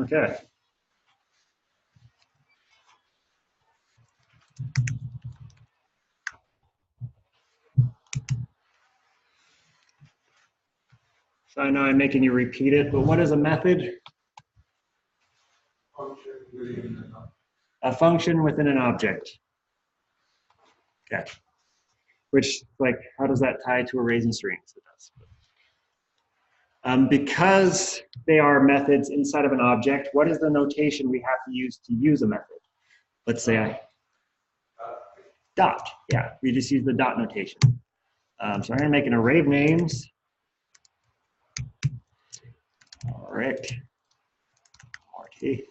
Okay. So I know I'm making you repeat it, but what is a method? A function within an object. Okay. Which, like, how does that tie to arrays and strings? It does. Because they are methods inside of an object, what is the notation we have to use a method? Let's say dot. Yeah, we just use the dot notation. So I'm going to make an array of names. Rick, Marty.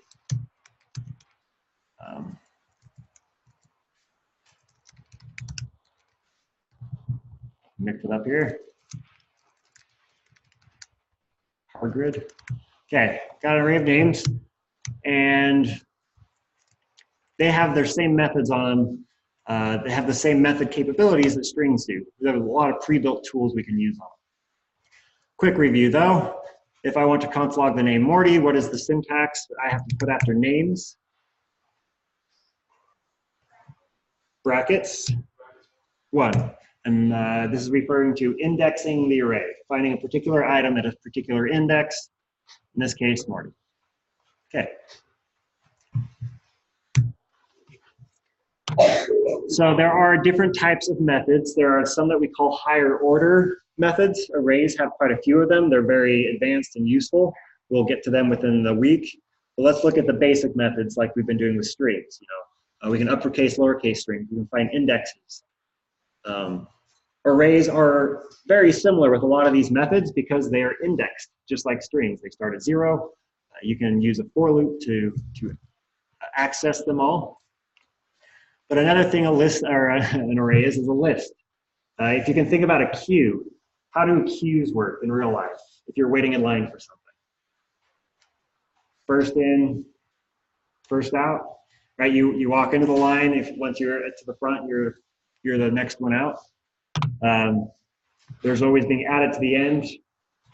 Mix it up here. Hard grid. Okay, got an array of names, and they have their same methods on them. They have the same method capabilities that strings do. There's a lot of pre-built tools we can use on them. Quick review though. If I want to console log the name Morty, what is the syntax that I have to put after names? Brackets, 1. And this is referring to indexing the array, finding a particular item at a particular index, in this case, Morty. Okay. So there are different types of methods. There are some that we call higher order methods. Arrays have quite a few of them. They're very advanced and useful. We'll get to them within the week. But let's look at the basic methods like we've been doing with strings. We can uppercase, lowercase strings. We can find indexes. Arrays are very similar with a lot of these methods because they are indexed, just like strings. They start at 0. You can use a for loop to access them all. But another thing a list or an array is a list. If you can think about a queue, how do queues work in real life if you're waiting in line for something? First in, first out, right? You walk into the line. Once you're to the front, you're the next one out. There's always being added to the end,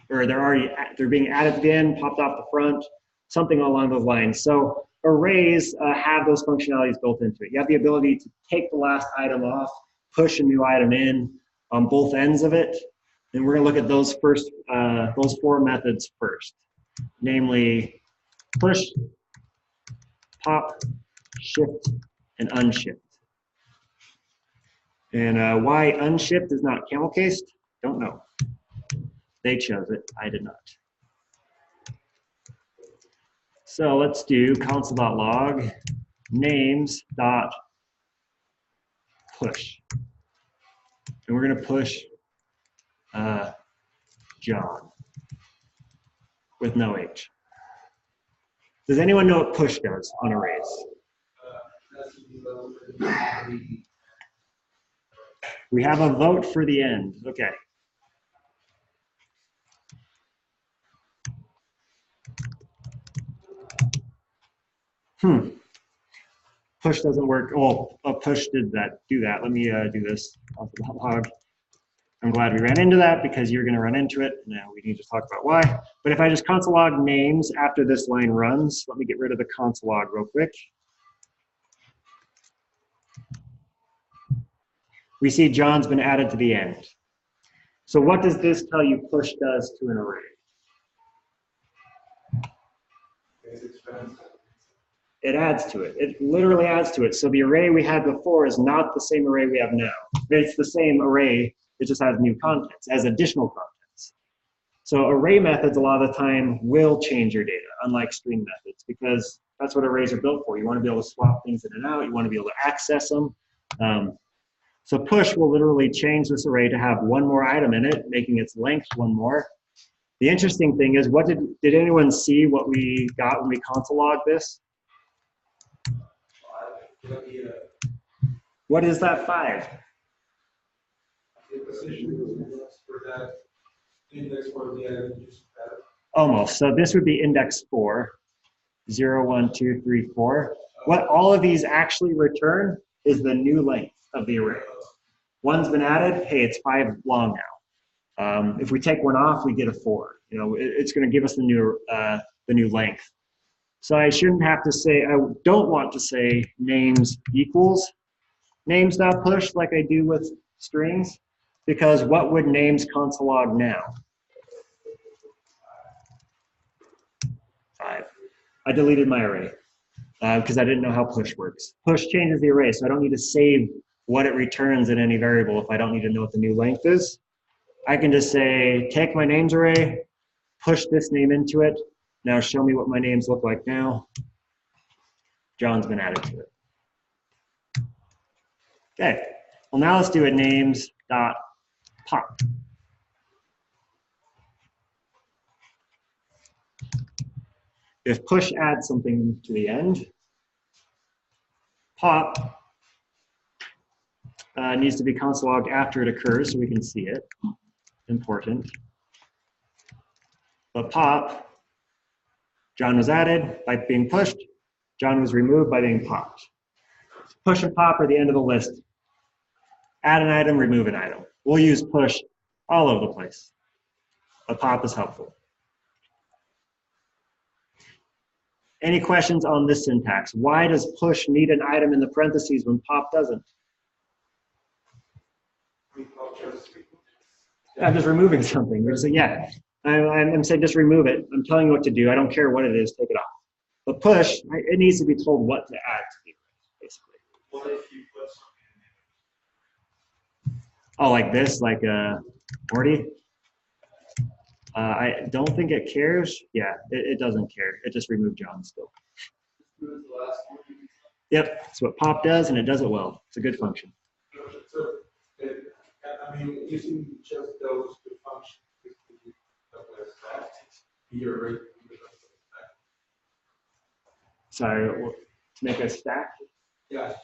or they're being added to the end, popped off the front, something along those lines. So arrays have those functionalities built into it. You have the ability to take the last item off, push a new item in on both ends of it, and we're going to look at those 4 methods first, namely push, pop, shift, and unshift. And why unshift is not camel cased, don't know. They chose it, I did not. So let's do console.log names.push. And we're going to push John with no H. Does anyone know what push does on arrays? We have a vote for the end. Okay. Push doesn't work. Oh, push did do that. Let me do this off the log. I'm glad we ran into that because you're going to run into it. Now we need to talk about why. But if I just console log names after this line runs, let me get rid of the console log real quick. We see John's been added to the end. So what does this tell you push does to an array? It adds to it. It literally adds to it. So the array we had before is not the same array we have now. It's the same array, it just has new contents, as additional contents. So array methods a lot of the time will change your data, unlike string methods, because that's what arrays are built for. You want to be able to swap things in and out. You want to be able to access them. So push will literally change this array to have one more item in it, making its length one more. The interesting thing is, did anyone see what we got when we console logged this? What is that 5? Almost. So this would be index 4. 0, 1, 2, 3, 4. What all of these actually return is the new length of the array. One's been added, hey, it's 5 long now. If we take one off, we get a 4. It's going to give us the new length. So I shouldn't have to say, I don't want to say names equals names.push like I do with strings, because what would names console log now? 5. I deleted my array because I didn't know how push works. Push changes the array, so I don't need to save what it returns in any variable if I don't need to know what the new length is. I can just say, take my names array, push this name into it. Now show me what my names look like now. John's been added to it. Okay, well now let's do a names.pop. If push adds something to the end, pop needs to be console logged after it occurs so we can see it. Important. But pop, John was added by being pushed. John was removed by being popped. Push and pop are the end of the list. Add an item, remove an item. We'll use push all over the place, but pop is helpful. Any questions on this syntax? Why does push need an item in the parentheses when pop doesn't? I'm just removing something. You're saying, yeah, I'm saying just remove it. I'm telling you what to do. I don't care what it is, take it off. But push, it needs to be told what to add to the array, basically. What if you put something in there? Oh, like this, like Morty? I don't think it cares. Yeah, it doesn't care. It just removed John still. Yep, that's what pop does, and it does it well. It's a good function. So, I mean, using just those two functions, the array. Sorry, to make a stack? Yeah, like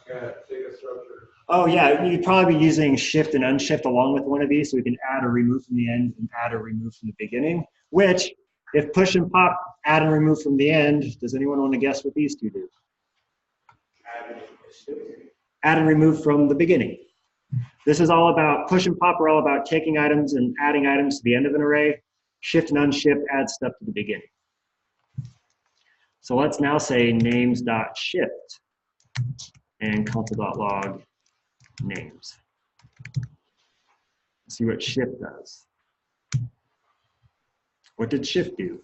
a data structure. Oh yeah, you'd probably be using shift and unshift along with one of these, so we can add or remove from the end and add or remove from the beginning, which, if push and pop add and remove from the end, does anyone want to guess what these two do? Add and remove from the beginning. This is all about, push and pop are all about taking items and adding items to the end of an array. Shift and unshift add stuff to the beginning. So let's now say names.shift and console.log names. Let's see what shift does. What did shift do?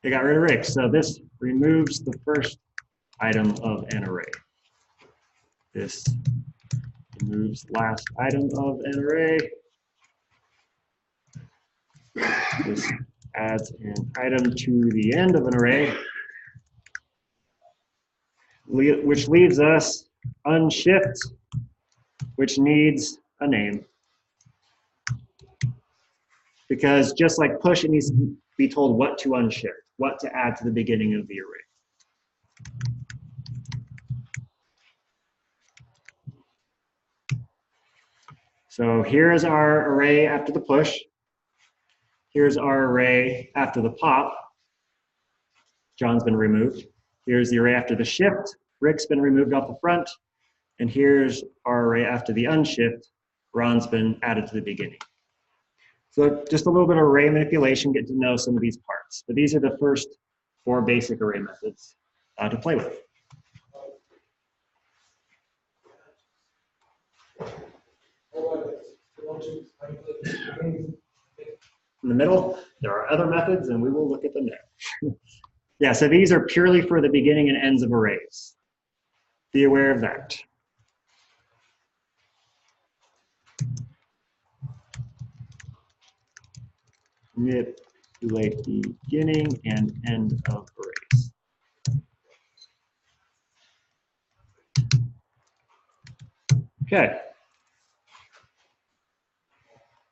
It got rid of Rick. So this removes the first item of an array. This removes last item of an array. This adds an item to the end of an array, which leaves us unshift, which needs a name. Because just like push, it needs to be told what to unshift, what to add to the beginning of the array. So here's our array after the push. Here's our array after the pop. John's been removed. Here's the array after the shift. Rick's been removed off the front. And here's our array after the unshift. Ron's been added to the beginning. So just a little bit of array manipulation, get to know some of these parts. But these are the first 4 basic array methods to play with. In the middle, there are other methods, and we will look at them now. Yeah, so these are purely for the beginning and ends of arrays. Be aware of that. Manipulate the beginning and end of arrays. Okay.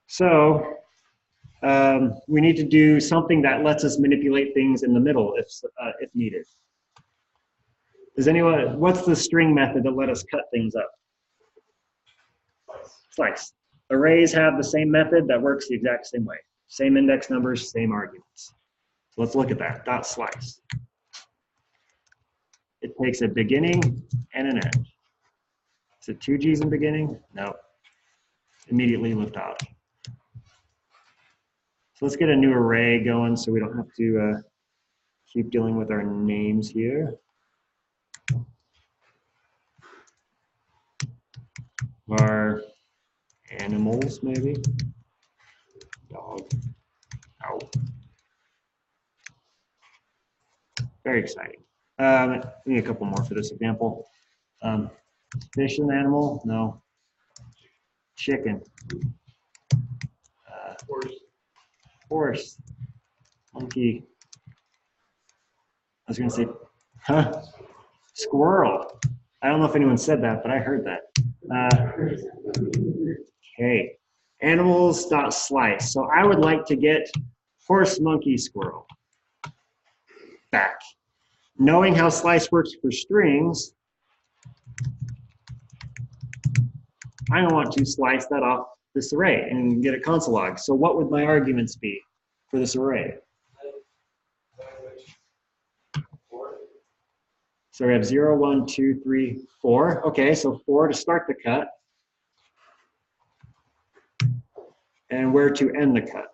So we need to do something that lets us manipulate things in the middle if needed. Does anyone, what's the string method that let us cut things up? Slice. Arrays have the same method that works the exact same way. Same index numbers, same arguments. So let's look at that, dot slice. It takes a beginning and an end. Is it 2 G's in beginning? No. Immediately lift out. So let's get a new array going so we don't have to keep dealing with our names here. Our animals, maybe. Dog. Ow. Very exciting. We need a couple more for this example. Fish an animal? No. Chicken. Horse. Monkey. I was going to say, huh? Squirrel. I don't know if anyone said that, but I heard that. Okay. Animals.slice. So I would like to get horse, monkey, squirrel back. Knowing how slice works for strings, I want to slice that off this array and get a console log. So what would my arguments be for this array? So we have 0, 1, 2, 3, 4. Okay, so 4 to start the cut. And where to end the cut?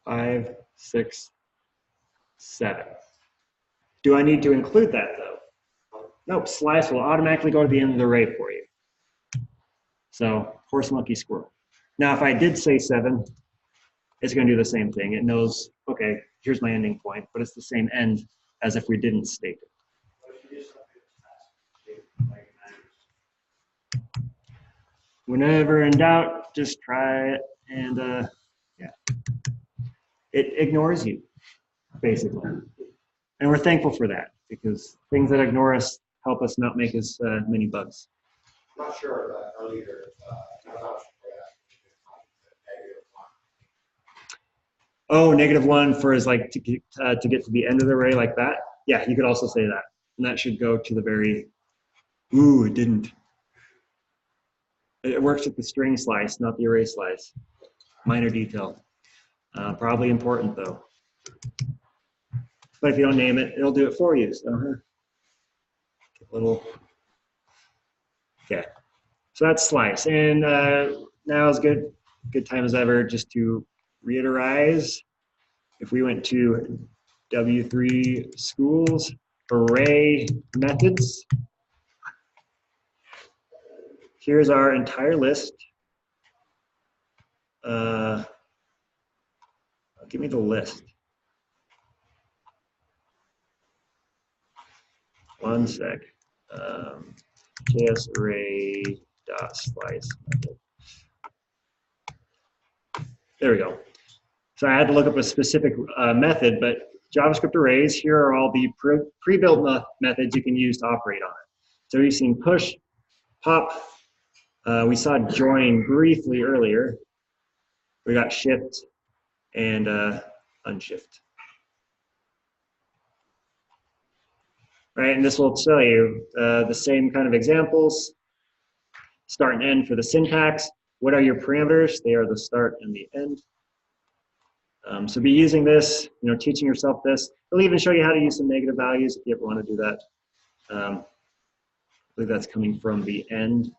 5, 6, 7. Do I need to include that though? Nope, slice will automatically go to the end of the array for you. So horse, monkey, squirrel. Now if I did say 7, it's going to do the same thing. It knows, okay, here's my ending point, but it's the same end as if we didn't state it. Whenever in doubt, just try it, and yeah, it ignores you, basically. And we're thankful for that, because things that ignore us help us not make as many bugs. I'm not sure about earlier. Oh, -1 for is like to get to the end of the array like that. Yeah, you could also say that, and that should go to the very. Ooh, it didn't. It works with the string slice, not the array slice. Minor detail. Probably important though. But if you don't name it, it'll do it for you. So, little. Okay. So that's slice, and now is good time as ever just to reiterate. If we went to W3 schools array methods. Here's our entire list. Give me the list. One sec. JS array dot slice method. There we go. So I had to look up a specific method, but JavaScript arrays, here are all the pre-built methods you can use to operate on it. So we've seen push, pop, we saw join briefly earlier. We got shift and unshift. Right, and this will tell you the same kind of examples. Start and end for the syntax. What are your parameters? They are the start and the end. So be using this, teaching yourself this. It'll even show you how to use some negative values if you ever want to do that. I believe that's coming from the end.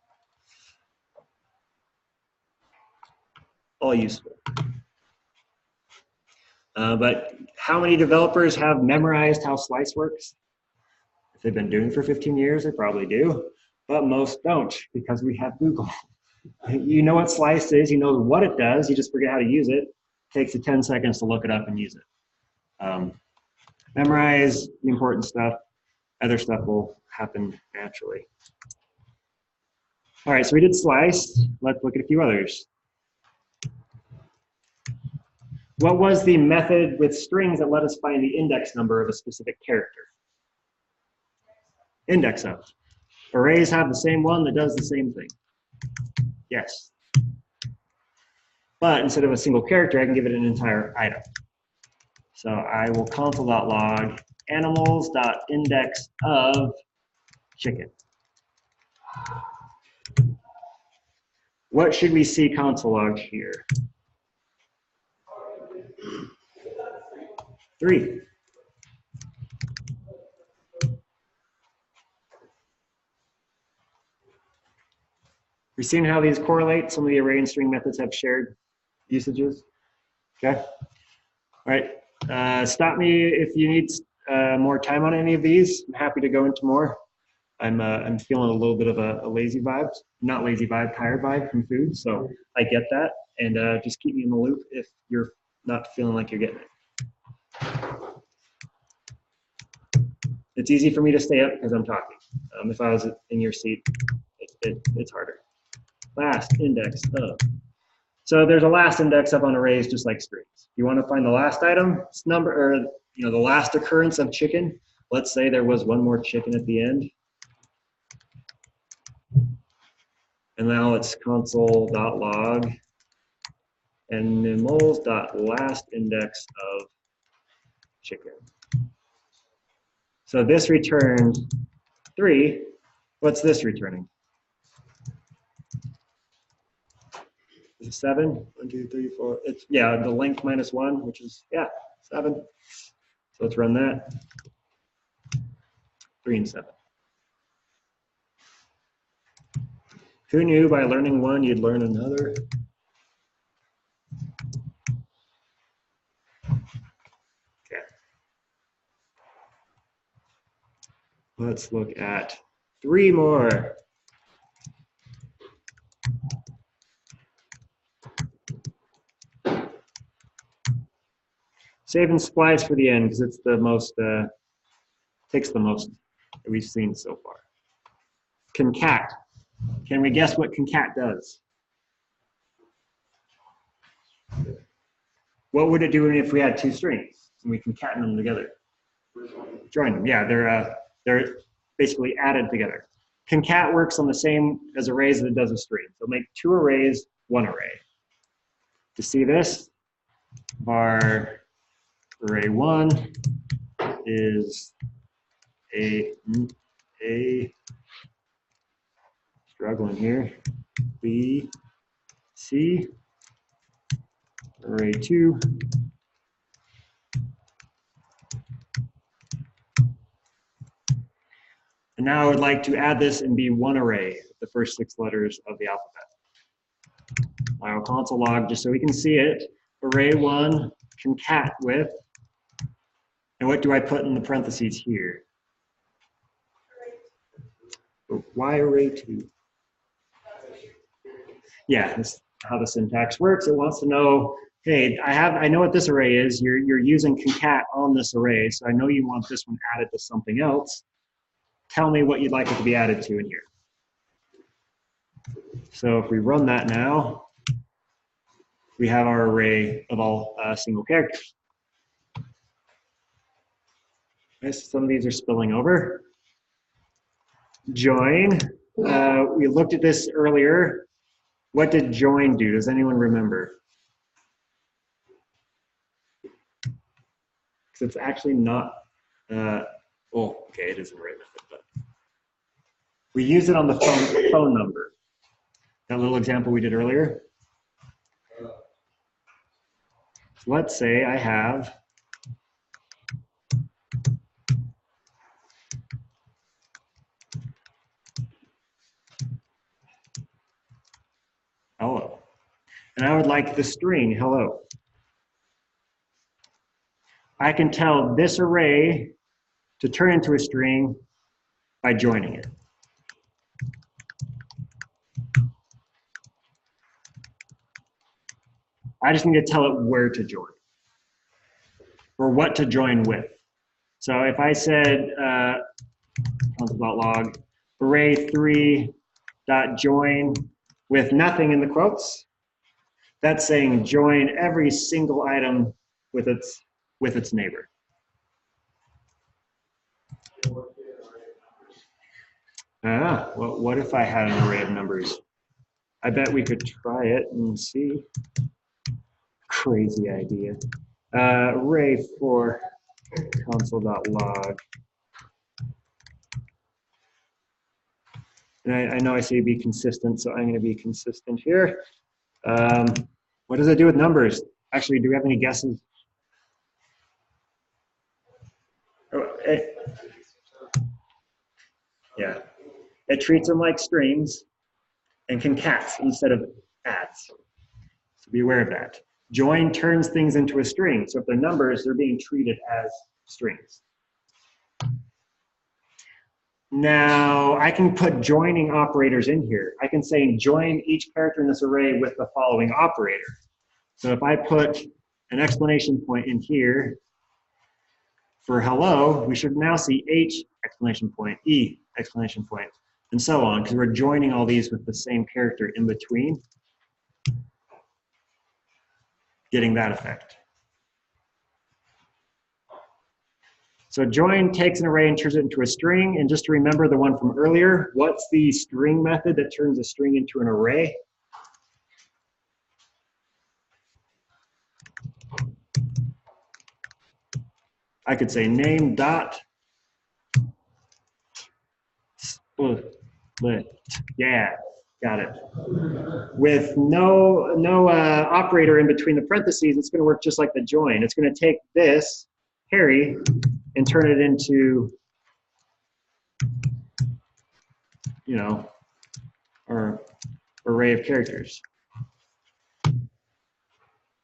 All useful. But how many developers have memorized how slice works? If they've been doing it for 15 years, they probably do. But most don't, because we have Google. You know what slice is, you know what it does, you just forget how to use it. It takes you 10 seconds to look it up and use it. Memorize the important stuff. Other stuff will happen naturally. All right, so we did slice. Let's look at a few others. What was the method with strings that let us find the index number of a specific character? Index of. Arrays have the same one that does the same thing. Yes. But instead of a single character, I can give it an entire item. So I will console.log animals.index of chicken. What should we see console log here? 3. We've seen how these correlate. Some of the array and string methods have shared usages. Okay. All right. Stop me if you need more time on any of these. I'm happy to go into more. I'm feeling a little bit of a lazy vibe, not lazy vibe, tired vibe from food. So I get that, and just keep me in the loop if you're not feeling like you're getting it. It's easy for me to stay up because I'm talking. If I was in your seat, it's harder. Last index of. So there's a last index up on arrays just like strings. You want to find the last item, it's number, or the last occurrence of chicken. Let's say there was one more chicken at the end. And now it's console.log and nimols.last index of chicken. So this returned 3. What's this returning? Is it 7? 1, 2, 3, 4. It's, yeah, the length minus 1, which is, yeah, 7. So let's run that. 3 and 7. Who knew by learning one, you'd learn another? Okay. Let's look at 3 more. Save and splice for the end because it's the most, takes the most that we've seen so far. Concat. Can we guess what concat does? What would it do if we had 2 strings and we concatenate them together? Join them. Yeah, they're basically added together. Concat works on the same as arrays that it does a string. So make 2 arrays, 1 array. To see this, our array 1 is a struggling here. B, C, array 2. And now I would like to add this and be 1 array, the first 6 letters of the alphabet. I will console log just so we can see it. Array 1 concat with, and what do I put in the parentheses here? Why array 2? Yeah, that's how the syntax works. It wants to know, hey, I know what this array is. You're using concat on this array, so I know you want this one added to something else. Tell me what you'd like it to be added to in here. So if we run that now, we have our array of all single characters. Okay, so some of these are spilling over. Join. We looked at this earlier. What did join do? Does anyone remember? Because it's actually not, oh, okay, it is an array method, but we use it on the phone number. That little example we did earlier. Let's say I have hello. And I would like the string hello. I can tell this array to turn into a string by joining it. I just need to tell it where to join or what to join with. So if I said console.log array3.join with nothing in the quotes, that's saying join every single item with its neighbor. Well, what if I had an array of numbers? I bet we could try it and see. Crazy idea. Array for console.log. And I know I say be consistent, so I'm going to be consistent here. What does it do with numbers? Actually, do we have any guesses? Oh, yeah. It treats them like strings and concats instead of adds. So be aware of that. Join turns things into a string. So if they're numbers, they're being treated as strings. Now, I can put joining operators in here. I can say join each character in this array with the following operator. So if I put an exclamation point in here for hello, we should now see H exclamation point, E exclamation point, and so on, because we're joining all these with the same character in between, getting that effect. So join takes an array and turns it into a string. And just to remember the one from earlier, what's the string method that turns a string into an array? I could say name dot split. Yeah, got it. With no operator in between the parentheses, it's going to work just like the join. It's going to take this Harry and turn it into, you know, our array of characters.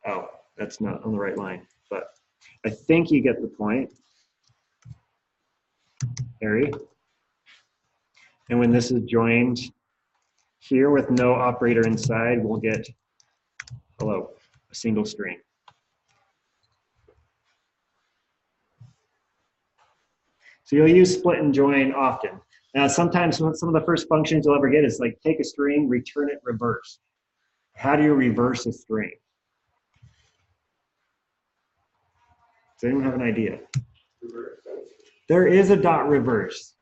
Oh, that's not on the right line, but I think you get the point, Harry. And when this is joined here with no operator inside, we'll get hello, a single string. So you'll use split and join often. Now, sometimes some of the first functions you'll ever get is like take a string, return it reversed. How do you reverse a string? Does anyone have an idea? There is a dot reverse,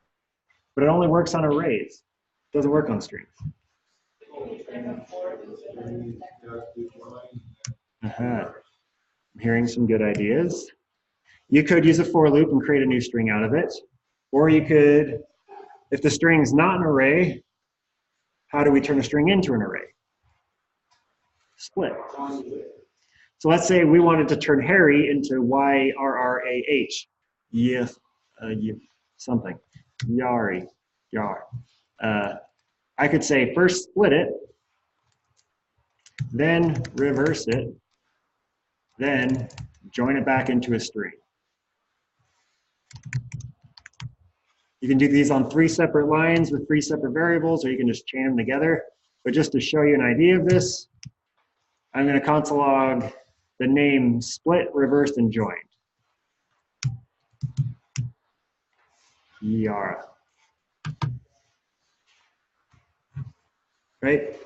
but it only works on arrays. It doesn't work on strings. I'm hearing some good ideas. You could use a for loop and create a new string out of it. Or you could, if the string's not an array, how do we turn a string into an array? Split. So let's say we wanted to turn Harry into Y-R-R-A-H. Yes, something. Yari. Yar. I could say first split it, then reverse it, then join it back into a string. You can do these on 3 separate lines with 3 separate variables, or you can just chain them together. But just to show you an idea of this, I'm going to console log the name split, reversed, and joined. Yara. Right?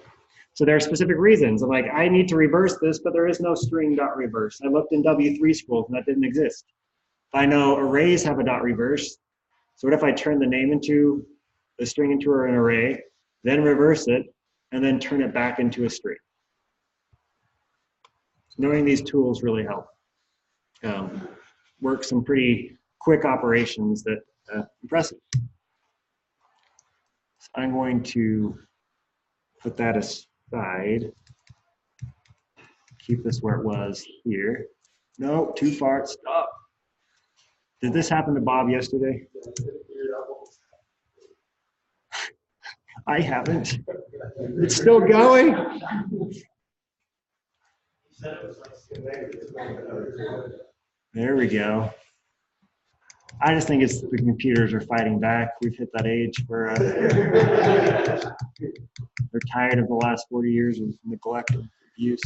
So there are specific reasons. I'm like, I need to reverse this, but there is no string dot reverse. I looked in W3 schools and that didn't exist. I know arrays have a dot reverse. So what if I turn the name into the string into an array, then reverse it, and then turn it back into a string? Knowing these tools really help. Work some pretty quick operations that impressive. So I'm going to put that aside. Keep this where it was here. No, too far, stop. Did this happen to Bob yesterday? I haven't. It's still going. There we go. I just think it's the computers are fighting back. We've hit that age where they're tired of the last 40 years of neglect and abuse.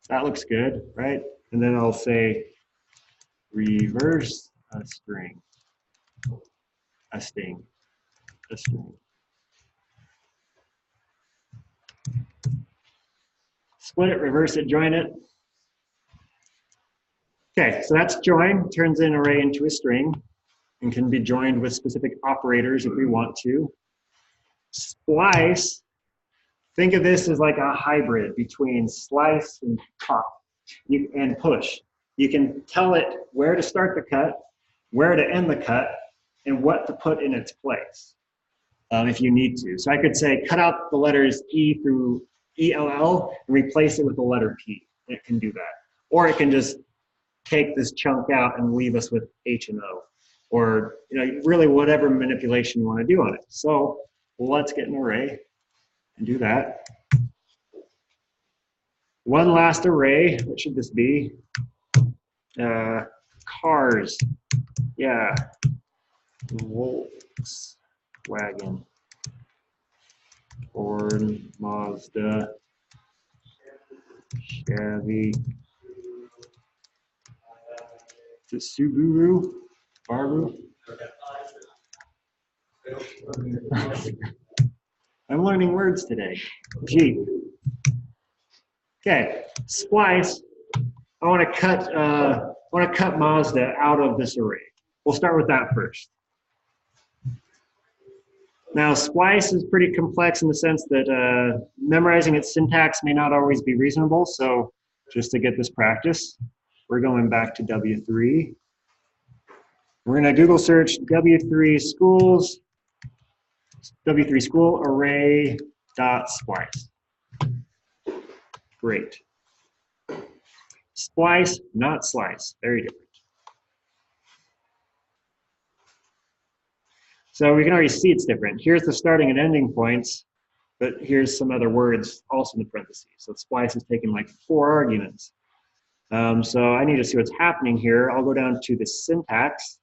That looks good, right? And then I'll say reverse a string, a sting, a string. Split it, reverse it, join it. Okay, so that's join, turns an array into a string and can be joined with specific operators if we want to. Splice, think of this as like a hybrid between slice and pop and push. You can tell it where to start the cut, where to end the cut, and what to put in its place if you need to. So I could say cut out the letters E through ELL and replace it with the letter P. It can do that. Or it can just take this chunk out and leave us with H and O. Or really whatever manipulation you want to do on it. So let's get an array and do that. One last array. What should this be? Cars. Yeah. Volkswagen. Ford, Mazda, Chevy. Is it Subaru? Baru? I'm learning words today. Jeep. Okay, splice. I want to cut Mazda out of this array. We'll start with that first. Now, splice is pretty complex in the sense that memorizing its syntax may not always be reasonable. So just to get this practice, we're going back to W3. We're going to Google search W3 schools, W3 school array dot splice. Great. Splice, not slice, very different. So we can already see it's different. Here's the starting and ending points, but here's some other words also in the parentheses. So splice is taking like 4 arguments. So I need to see what's happening here. I'll go down to the syntax.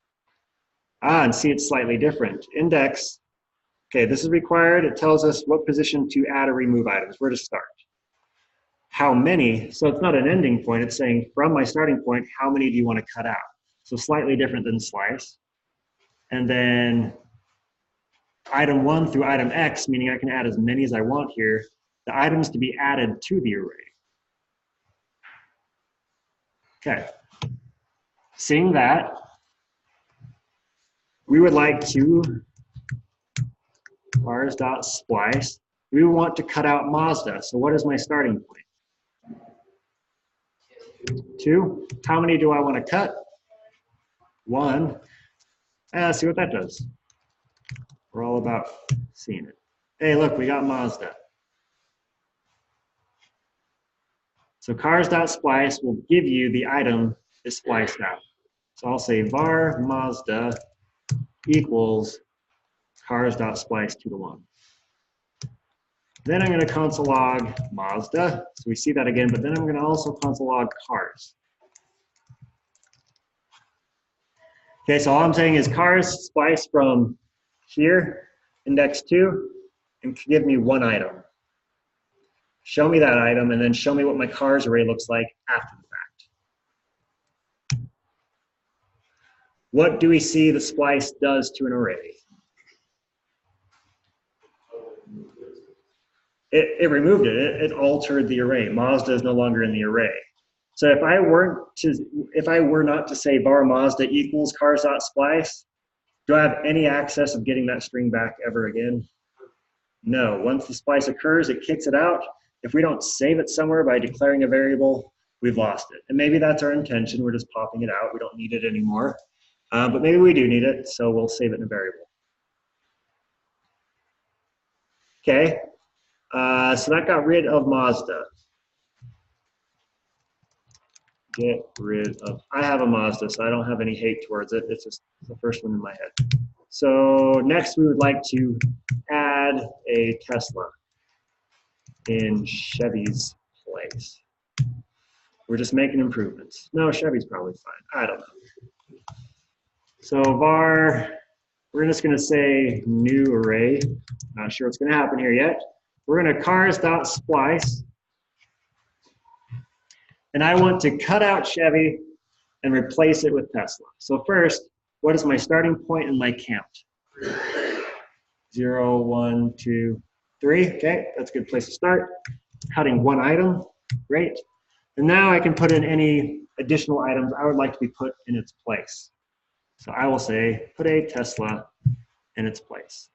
And see it's slightly different. Index, okay, this is required. It tells us what position to add or remove items, where to start. How many, so it's not an ending point, it's saying from my starting point, how many do you want to cut out? So slightly different than slice. And then item 1 through item X, meaning I can add as many as I want here, the items to be added to the array. Okay, seeing that, we would like to cars.splice. We want to cut out Mazda. So what is my starting point? 2. How many do I want to cut? 1. Let's see what that does. We're all about seeing it. Hey, look, we got Mazda. So cars.splice will give you the item is spliced out. So I'll say var Mazda equals cars.splice 2 to 1. Then I'm going to console log Mazda. So we see that again, but then I'm going to also console log cars. Okay, so all I'm saying is cars splice from here, index 2, and give me 1 item. Show me that item, and then show me what my cars array looks like after the fact. What do we see the splice does to an array? It removed it. It altered the array. Mazda is no longer in the array. So if I were not to say var Mazda equals cars.splice, do I have any access of getting that string back ever again? No. Once the splice occurs, it kicks it out. If we don't save it somewhere by declaring a variable, we've lost it. And maybe that's our intention. We're just popping it out. We don't need it anymore. But maybe we do need it, so we'll save it in a variable. Okay. So that got rid of Mazda. Get rid of, I have a Mazda, so I don't have any hate towards it. It's just the first one in my head. So next we would like to add a Tesla in Chevy's place. We're just making improvements. No, Chevy's probably fine. I don't know. So var, we're just going to say new array. Not sure what's going to happen here yet. We're going to cars.splice. And I want to cut out Chevy and replace it with Tesla. So first, what is my starting point and my count? 0, 1, 2, 3. Okay, that's a good place to start. Cutting 1 item. Great. And now I can put in any additional items I would like to be put in its place. So I will say, put a Tesla in its place.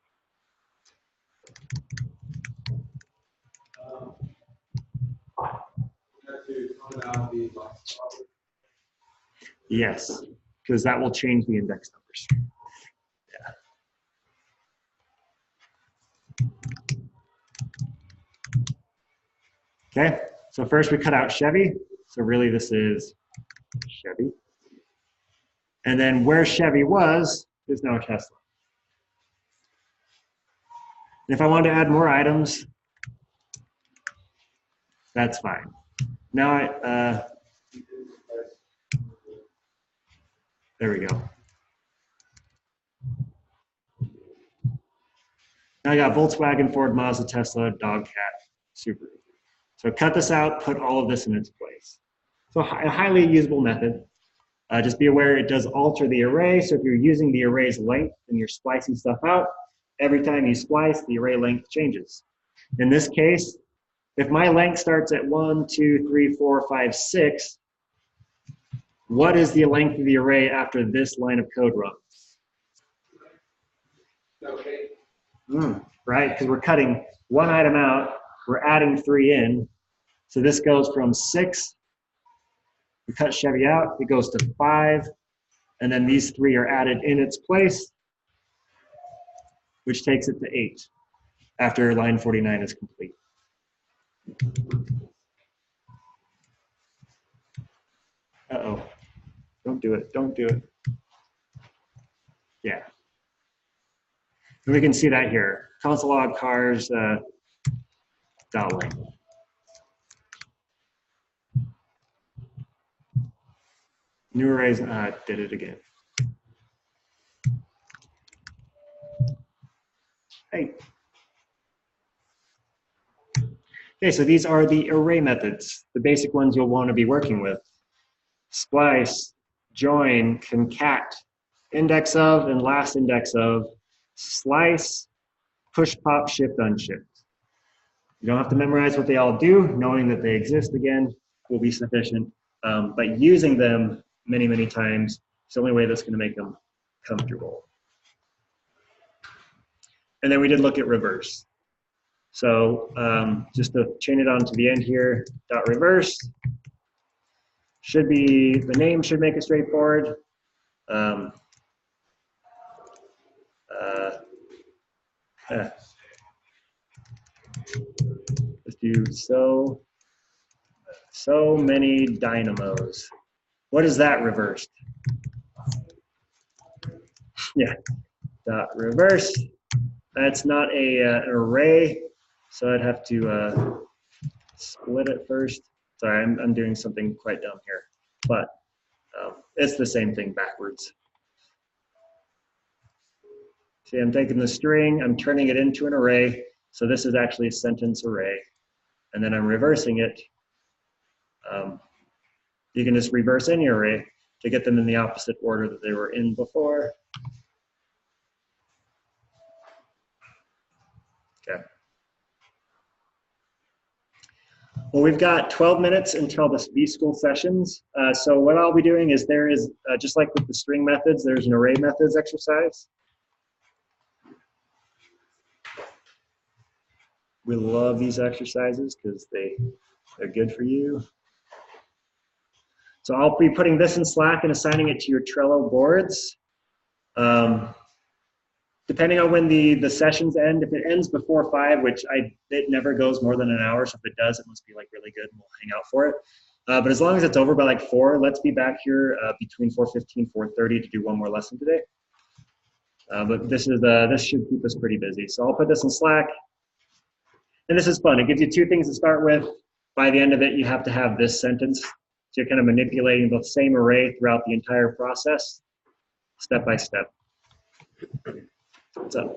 Yes, because that will change the index numbers. Yeah. Okay, so first we cut out Chevy. So really this is Chevy. And then where Chevy was is now Tesla. And if I wanted to add more items, that's fine. Now there we go. Now I got Volkswagen, Ford, Mazda, Tesla, dog, cat, Subaru. So cut this out, put all of this in its place. So a highly usable method. Just be aware it does alter the array. So if you're using the array's length and you're splicing stuff out, every time you splice, the array length changes. In this case, if my length starts at 1, 2, 3, 4, 5, 6, what is the length of the array after this line of code runs? Okay. Right, because we're cutting one item out, we're adding 3 in. So this goes from 6, we cut Chevy out, it goes to 5, and then these 3 are added in its place, which takes it to 8 after line 49 is complete. Uh-oh, don't do it, don't do it. Yeah. And we can see that here, console log cars, .length. New arrays, did it again. Hey. Okay, so these are the array methods, the basic ones you'll want to be working with. Splice, join, concat, index of and last index of, slice, push, pop, shift, unshift. You don't have to memorize what they all do. Knowing that they exist, again, will be sufficient. But using them many, many times is the only way that's going to make them comfortable. And then we did look at reverse. So just to chain it on to the end here, dot reverse should be, the name should make it straightforward. Let's do so many dynamos. What is that reversed? Yeah, dot reverse. That's not an array, so I'd have to split it first. Sorry, I'm doing something quite dumb here, but it's the same thing backwards. See, I'm taking the string, I'm turning it into an array, so this is actually a sentence array, and then I'm reversing it. You can just reverse any array to get them in the opposite order that they were in before. Okay. Well, we've got 12 minutes until the B-School sessions. So what I'll be doing is there is, just like with the string methods, there's an array methods exercise. We love these exercises because they're good for you. So I'll be putting this in Slack and assigning it to your Trello boards. Depending on when the sessions end, if it ends before 5, which it never goes more than an hour, so if it does, it must be like really good and we'll hang out for it. But as long as it's over by like 4, let's be back here between 4:15, 4:30 to do one more lesson today. But this should keep us pretty busy. So I'll put this in Slack. And this is fun. It gives you 2 things to start with. By the end of it, you have to have this sentence. So you're kind of manipulating the same array throughout the entire process, step by step. What's up?